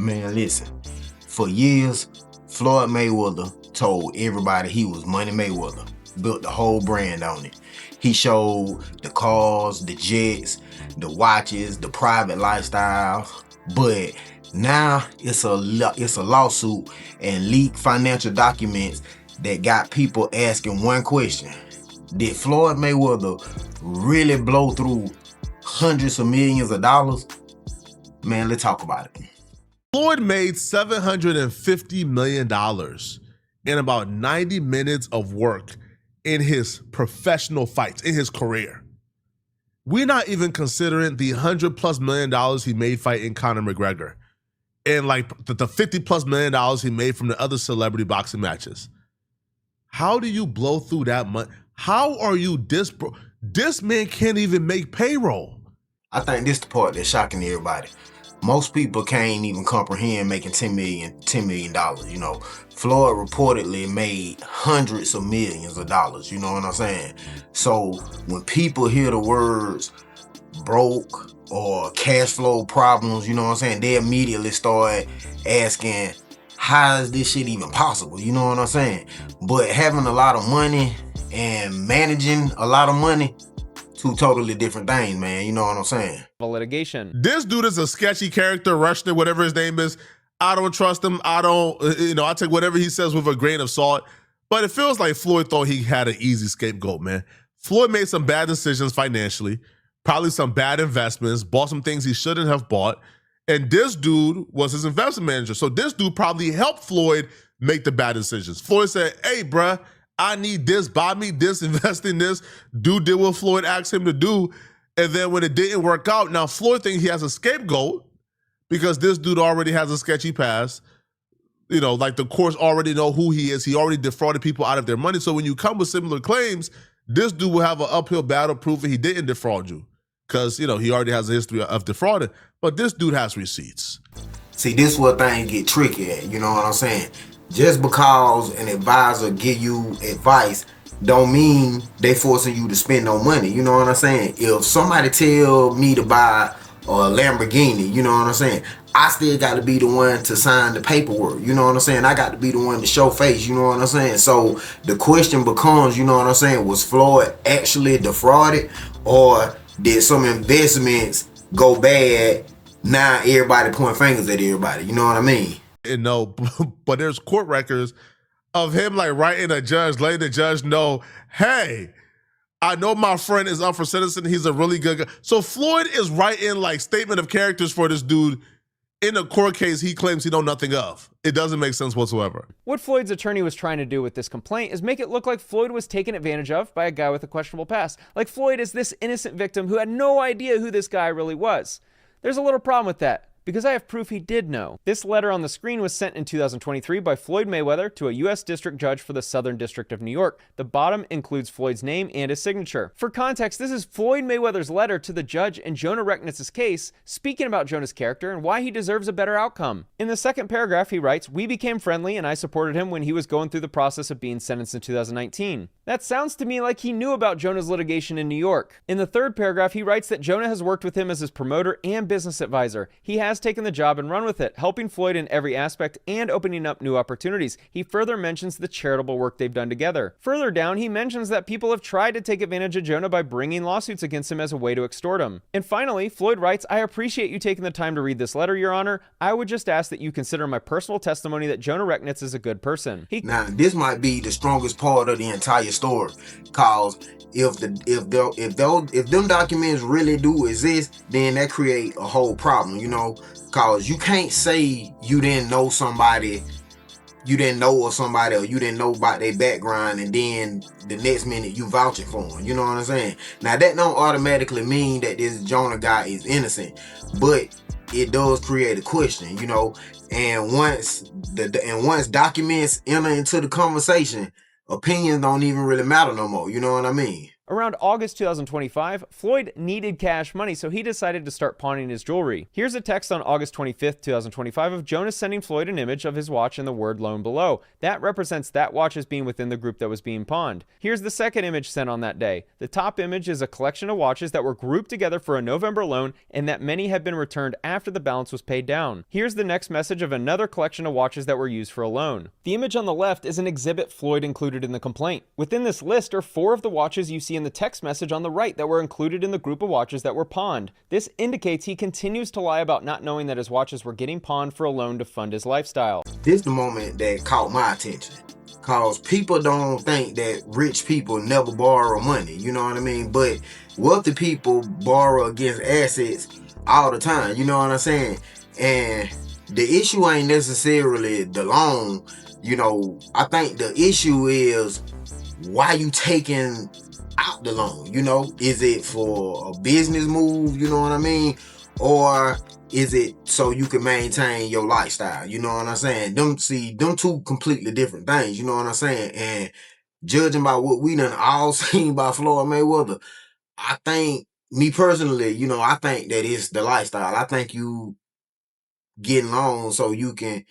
Man, listen, for years, Floyd Mayweather told everybody he was Money Mayweather, built the whole brand on it. He showed the cars, the jets, the watches, the private lifestyle, but now it's a lawsuit and leaked financial documents that got people asking one question. Did Floyd Mayweather really blow through hundreds of millions of dollars? Man, let's talk about it. Floyd made $750 million in about 90 minutes of work in his professional fights, in his career. We're not even considering the $100+ million he made fighting Conor McGregor and like the $50+ million he made from the other celebrity boxing matches. How do you blow through that money? How are you this broke? This man can't even make payroll. I think this is the part that's shocking everybody. Most people can't even comprehend making $10 million. You know, Floyd reportedly made hundreds of millions of dollars. You know what I'm saying? So when people hear the words broke or cash flow problems, you know what I'm saying, they immediately start asking, how is this shit even possible? You know what I'm saying? But having a lot of money and managing a lot of money, two totally different things, man. You know what I'm saying? Litigation. This dude is a sketchy character, Rushton, whatever his name is. I don't trust him. I take whatever he says with a grain of salt. But it feels like Floyd thought he had an easy scapegoat, man. Floyd made some bad decisions financially, probably some bad investments, bought some things he shouldn't have bought. And this dude was his investment manager. So this dude probably helped Floyd make the bad decisions. Floyd said, hey, bruh, I need this, buy me this, invest in this. Dude did what Floyd asked him to do. And then when it didn't work out, now Floyd thinks he has a scapegoat because this dude already has a sketchy past. You know, like the courts already know who he is. He already defrauded people out of their money. So when you come with similar claims, this dude will have an uphill battle proving he didn't defraud you because, you know, he already has a history of defrauding. But this dude has receipts. See, this is where things get tricky at, you know what I'm saying? Just because an advisor give you advice don't mean they forcing you to spend no money, you know what I'm saying? If somebody tell me to buy a Lamborghini, you know what I'm saying, I still got to be the one to sign the paperwork, you know what I'm saying? I got to be the one to show face, you know what I'm saying? So the question becomes, you know what I'm saying, was Floyd actually defrauded, or did some investments go bad? Now everybody point fingers at everybody, you know what I mean? And no, but there's court records of him like writing a judge, letting the judge know, hey, I know my friend is up for sentencing. He's a really good guy. So Floyd is writing like statement of characters for this dude in a court case he claims he know nothing of. It doesn't make sense whatsoever. What Floyd's attorney was trying to do with this complaint is make it look like Floyd was taken advantage of by a guy with a questionable past. Like Floyd is this innocent victim who had no idea who this guy really was. There's a little problem with that, because I have proof he did know. This letter on the screen was sent in 2023 by Floyd Mayweather to a U.S. district judge for the Southern District of New York. The bottom includes Floyd's name and his signature. For context, this is Floyd Mayweather's letter to the judge in Jonah Recknitz's case, speaking about Jonah's character and why he deserves a better outcome. In the second paragraph, he writes, "We became friendly and I supported him when he was going through the process of being sentenced in 2019. That sounds to me like he knew about Jonah's litigation in New York. In the third paragraph, he writes that Jonah has worked with him as his promoter and business advisor. He has taken the job and run with it, helping Floyd in every aspect and opening up new opportunities. He further mentions the charitable work they've done together. Further down, he mentions that people have tried to take advantage of Jonah by bringing lawsuits against him as a way to extort him. And finally, Floyd writes, I appreciate you taking the time to read this letter, Your Honor. I would just ask that you consider my personal testimony that Jonah Recknitz is a good person." Now, this might be the strongest part of the entire story, cause if them documents really do exist, then that create a whole problem, you know, cause you can't say you didn't know somebody, you didn't know of somebody, or you didn't know about their background, and then the next minute you vouching for them, you know what I'm saying? Now that don't automatically mean that this Jonah guy is innocent, but it does create a question, you know. And once documents enter into the conversation, opinions don't even really matter no more, you know what I mean? Around August 2025, Floyd needed cash money, so he decided to start pawning his jewelry. Here's a text on August 25th, 2025 of Jonas sending Floyd an image of his watch and the word loan below. That represents that watch as being within the group that was being pawned. Here's the second image sent on that day. The top image is a collection of watches that were grouped together for a November loan and that many had been returned after the balance was paid down. Here's the next message of another collection of watches that were used for a loan. The image on the left is an exhibit Floyd included in the complaint. Within this list are 4 of the watches you see in the text message on the right that were included in the group of watches that were pawned. This indicates he continues to lie about not knowing that his watches were getting pawned for a loan to fund his lifestyle. This is the moment that caught my attention. Cause people don't think that rich people never borrow money, you know what I mean? But wealthy people borrow against assets all the time, you know what I'm saying? And the issue ain't necessarily the loan, you know. I think the issue is why you taking out the loan, you know? Is it for a business move, you know what I mean? Or is it so you can maintain your lifestyle? You know what I'm saying? Them two completely different things, you know what I'm saying? And judging by what we done all seen by Floyd Mayweather, I think, me personally, you know, I think that it's the lifestyle. I think you getting loans so you can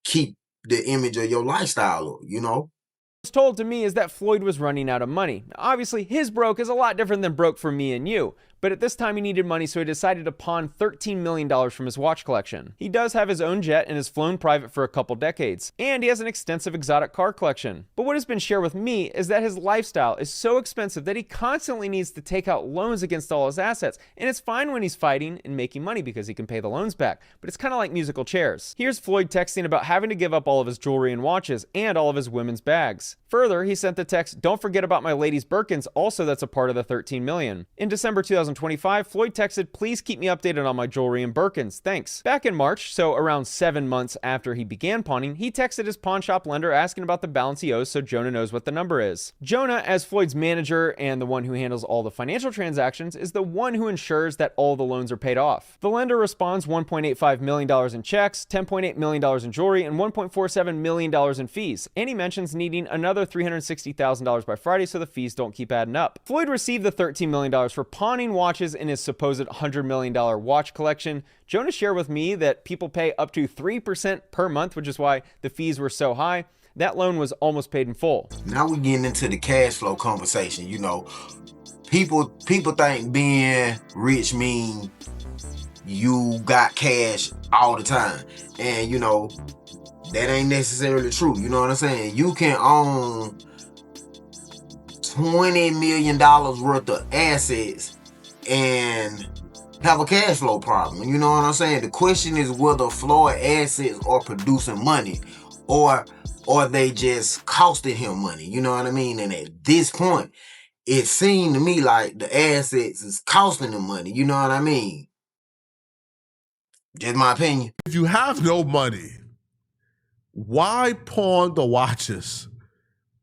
keep the image of your lifestyle, you know? Was told to me is that Floyd was running out of money. Obviously, his broke is a lot different than broke for me and you, but at this time he needed money, so he decided to pawn $13 million from his watch collection. He does have his own jet and has flown private for a couple decades, and he has an extensive exotic car collection. But what has been shared with me is that his lifestyle is so expensive that he constantly needs to take out loans against all his assets, and it's fine when he's fighting and making money because he can pay the loans back, but it's kind of like musical chairs. Here's Floyd texting about having to give up all of his jewelry and watches and all of his women's bags. Further, he sent the text, "Don't forget about my ladies' Birkins, also that's a part of the $13 million. In December 2025, Floyd texted, "Please keep me updated on my jewelry and Birkins, thanks." Back in March, so around 7 months after he began pawning, he texted his pawn shop lender asking about the balance he owes so Jonah knows what the number is. Jonah, as Floyd's manager and the one who handles all the financial transactions, is the one who ensures that all the loans are paid off. The lender responds $1.85 million in checks, $10.8 million in jewelry, and $1.47 million in fees, and he mentions needing another $360,000 by Friday so the fees don't keep adding up. Floyd received the $13 million for pawning watches in his supposed $100 million watch collection. Jonah shared with me that people pay up to 3% per month, which is why the fees were so high. That loan was almost paid in full. Now we're getting into the cash flow conversation. You know, people think being rich mean you got cash all the time, and you know that ain't necessarily true. You know what I'm saying? You can own $20 million worth of assets and have a cash flow problem. You know what I'm saying? The question is whether Floyd assets are producing money or they just costing him money. You know what I mean? And at this point, it seemed to me like the assets is costing him money. You know what I mean? Just my opinion. If you have no money, why pawn the watches?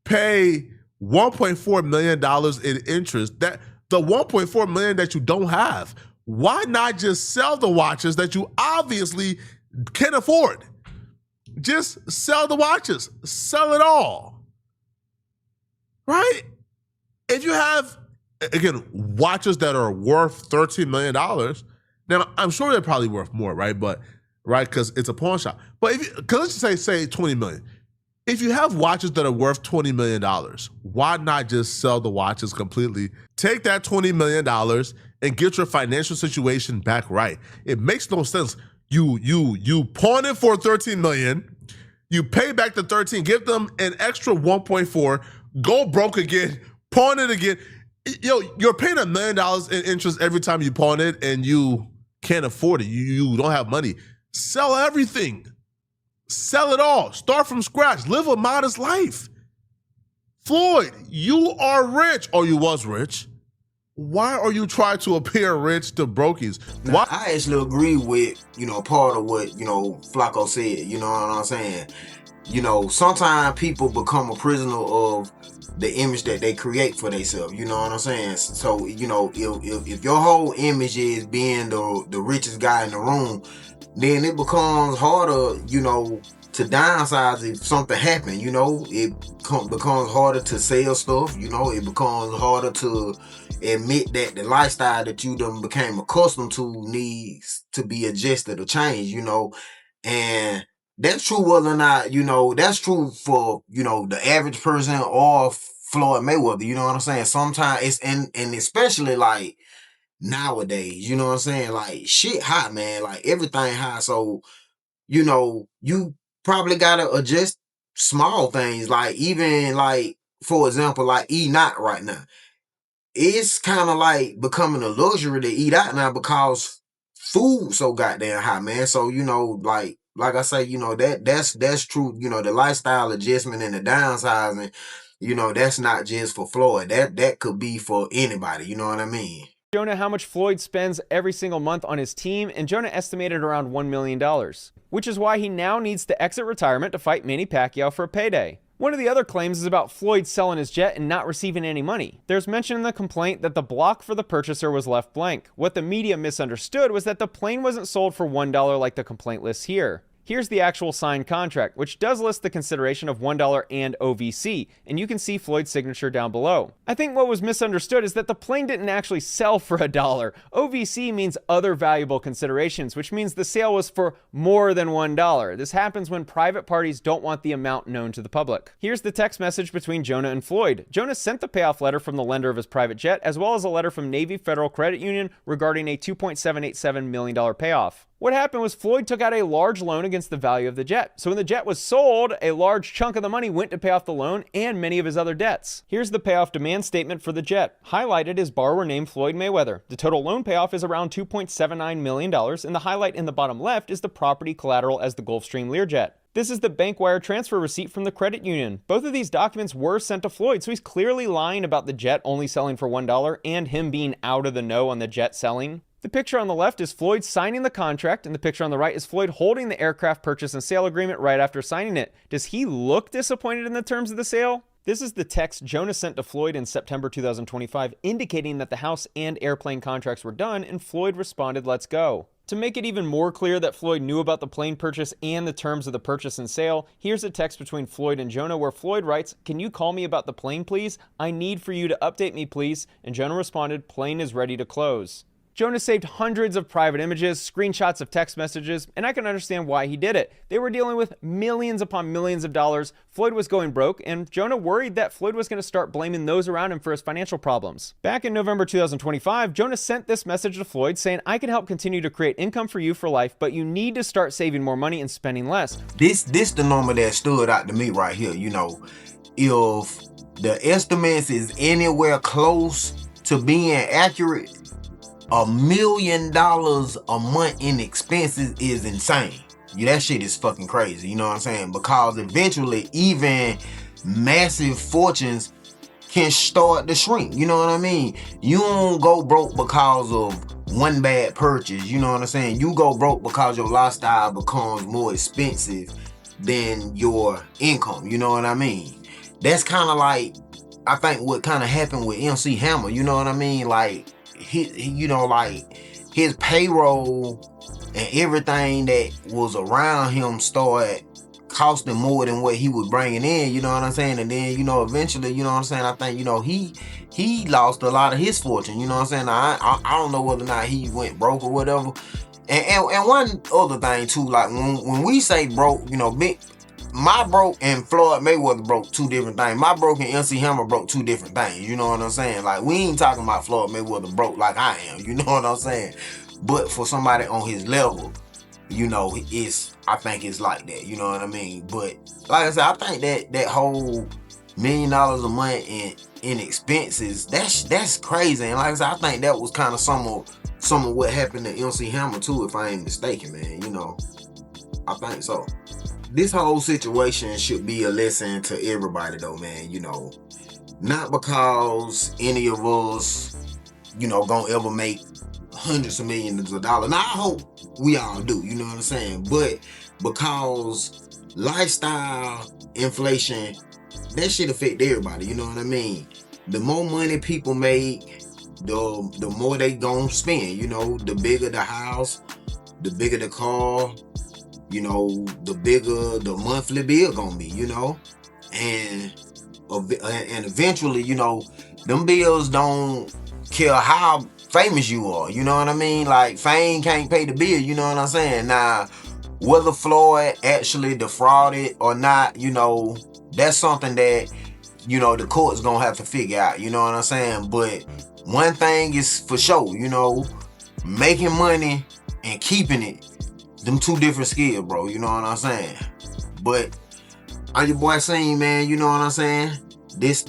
Pay $1.4 million in interest. That the $1.4 million that you don't have. Why not just sell the watches that you obviously can afford? Just sell the watches. Sell it all. Right? If you have, again, watches that are worth $13 million, now I'm sure they're probably worth more, right? But right, because it's a pawn shop. But if let's just say $20 million. If you have watches that are worth $20 million, why not just sell the watches completely? Take that $20 million and get your financial situation back right. It makes no sense. You pawn it for $13 million, you pay back the 13, give them an extra 1.4, go broke again, pawn it again. You're paying $1 million in interest every time you pawn it, and you can't afford it. You don't have money. Sell everything. Sell it all. Start from scratch. Live a modest life. Floyd, you are rich, or you was rich. Why are you trying to appear rich to brokies? Why? I actually agree with, part of what, Flacco said, you know what I'm saying? Sometimes people become a prisoner of the image that they create for themselves, you know what I'm saying? So, if your whole image is being the richest guy in the room, then it becomes harder, to downsize if something happened. You know, it becomes harder to sell stuff. You know, it becomes harder to admit that the lifestyle that you done became accustomed to needs to be adjusted or changed. You know, and that's true whether or not, you know, that's true for, you know, the average person or Floyd Mayweather. You know what I'm saying? Sometimes it's and especially like nowadays, you know what I'm saying? Like shit hot, man. Like everything hot. So, you know, you probably gotta adjust small things. Like even like, for example, like eating out right now. It's kind of like becoming a luxury to eat out now because food so goddamn high, man. So, you know, like I say, you know, that's true. You know, the lifestyle adjustment and the downsizing, you know, that's not just for Floyd. That could be for anybody. You know what I mean? Jonah how much Floyd spends every single month on his team, and Jonah estimated around $1 million, which is why he now needs to exit retirement to fight Manny Pacquiao for a payday. One of the other claims is about Floyd selling his jet and not receiving any money. There's mention in the complaint that the block for the purchaser was left blank. What the media misunderstood was that the plane wasn't sold for $1 like the complaint lists here. Here's the actual signed contract, which does list the consideration of $1 and OVC, and you can see Floyd's signature down below. I think what was misunderstood is that the plane didn't actually sell for $1. OVC means other valuable considerations, which means the sale was for more than $1. This happens when private parties don't want the amount known to the public. Here's the text message between Jonah and Floyd. Jonah sent the payoff letter from the lender of his private jet, as well as a letter from Navy Federal Credit Union regarding a $2.787 million payoff. What happened was Floyd took out a large loan against the value of the jet. So when the jet was sold, a large chunk of the money went to pay off the loan and many of his other debts. Here's the payoff demand statement for the jet. Highlighted is borrower named Floyd Mayweather. The total loan payoff is around $2.79 million, and the highlight in the bottom left is the property collateral as the Gulfstream Learjet. This is the bank wire transfer receipt from the credit union. Both of these documents were sent to Floyd, so he's clearly lying about the jet only selling for $1 and him being out of the know on the jet selling. The picture on the left is Floyd signing the contract, and the picture on the right is Floyd holding the aircraft purchase and sale agreement right after signing it. Does he look disappointed in the terms of the sale? This is the text Jonah sent to Floyd in September 2025, indicating that the house and airplane contracts were done, and Floyd responded, "Let's go." To make it even more clear that Floyd knew about the plane purchase and the terms of the purchase and sale, here's a text between Floyd and Jonah where Floyd writes, "Can you call me about the plane, please? I need for you to update me, please." And Jonah responded, "Plane is ready to close." Jonah saved hundreds of private images, screenshots of text messages, and I can understand why he did it. They were dealing with millions upon millions of dollars. Floyd was going broke, and Jonah worried that Floyd was going to start blaming those around him for his financial problems. Back in November 2025, Jonah sent this message to Floyd saying, "I can help continue to create income for you for life, but you need to start saving more money and spending less." This the number that stood out to me right here. You know, if the estimates is anywhere close to being accurate, $1 million a month in expenses is insane. Yeah, that shit is fucking crazy. You know what I'm saying? Because eventually, even massive fortunes can start to shrink. You know what I mean? You don't go broke because of one bad purchase. You know what I'm saying? You go broke because your lifestyle becomes more expensive than your income. You know what I mean? That's kind of like, I think what kind of happened with MC Hammer. You know what I mean? Like, you know, like his payroll and everything that was around him started costing more than what he was bringing in, you know what I'm saying? And then, you know, eventually, you know what I'm saying, I think, you know, he lost a lot of his fortune, you know what I'm saying? Now, I don't know whether or not he went broke or whatever. And one other thing too, like when we say broke, you know, my broke and Floyd Mayweather broke two different things. My broke and MC Hammer broke two different things. You know what I'm saying? Like, we ain't talking about Floyd Mayweather broke like I am. You know what I'm saying? But for somebody on his level, you know, I think it's like that. You know what I mean? But like I said, I think that whole $1 million a month in expenses, that's crazy. And like I said, I think that was kind of some of what happened to MC Hammer too, if I ain't mistaken, man. You know, I think so. This whole situation should be a lesson to everybody though, man. You know, not because any of us, you know, gonna ever make hundreds of millions of dollars. Now, I hope we all do, you know what I'm saying? But because lifestyle inflation, that shit affect everybody, you know what I mean? The more money people make, the more they gonna spend, you know? The bigger the house, the bigger the car, you know, the bigger the monthly bill gonna be, you know. And eventually, you know, them bills don't care how famous you are, you know what I mean? Like, fame can't pay the bill, you know what I'm saying? Now, whether Floyd actually defrauded or not, you know, that's something that, you know, the court's gonna have to figure out, you know what I'm saying? But one thing is for sure, you know, making money and keeping it, them two different skills, bro, you know what I'm saying? But I'm your boy Seen, man, you know what I'm saying? This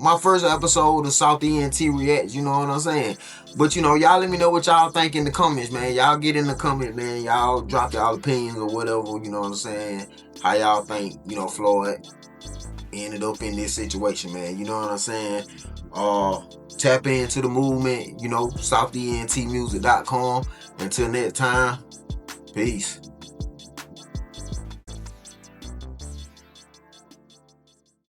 my first episode of S.O.U.T.H Ent Reacts, you know what I'm saying? But you know, y'all let me know what y'all think in the comments, man. Y'all get in the comments, man. Y'all drop y'all opinions or whatever, you know what I'm saying? How y'all think, you know, Floyd ended up in this situation, man. You know what I'm saying? Tap into the movement, you know, S.O.U.T.Hmusic.com. Until next time, peace.